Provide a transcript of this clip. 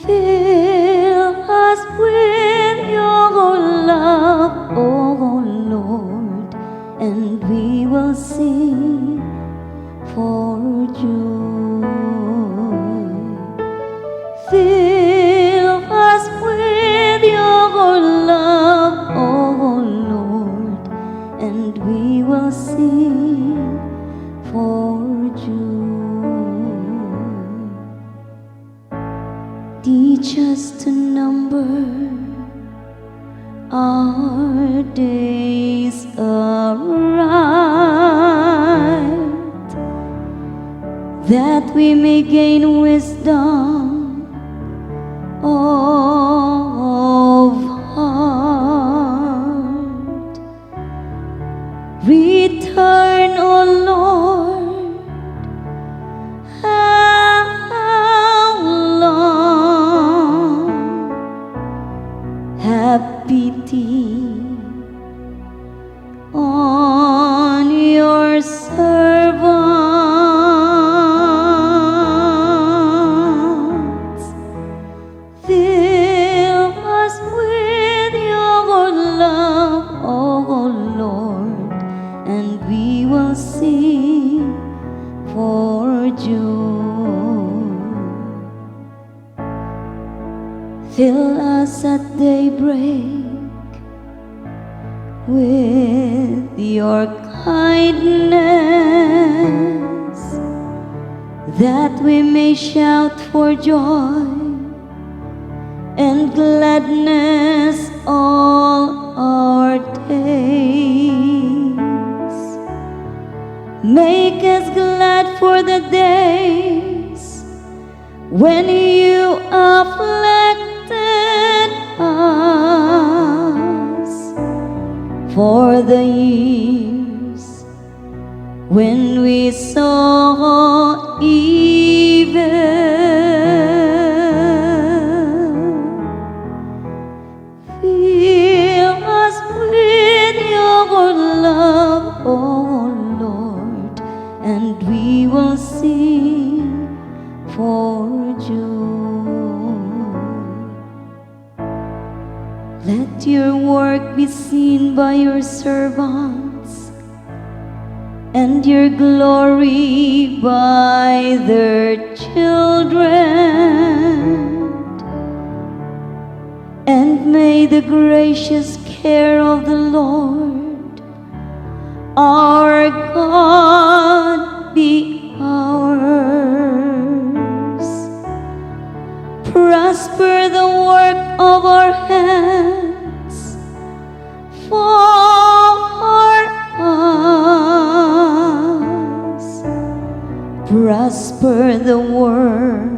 Fill us with your love, oh Lord, and we will sing for joy. Fill us with your love, oh Lord, and we will sing for joy. Teach us to number our days aright, that we may gain wisdom of heart. Return, O Lord, how long? Have pity on your servants. Fill us with your love, oh Lord, and we will sing for joy. Fill us at daybreak with your kindness, that we may shout for joy and gladness all our days. Make us glad for the days when you afflicted us, for the years when we saw evil. Fill us with your love, oh Lord, and we will sing for joy. Let your work be seen by your servants, and your glory by their children. And may the gracious care of the Lord our God be ours. Prosper the work of our hands for us. Prosper the work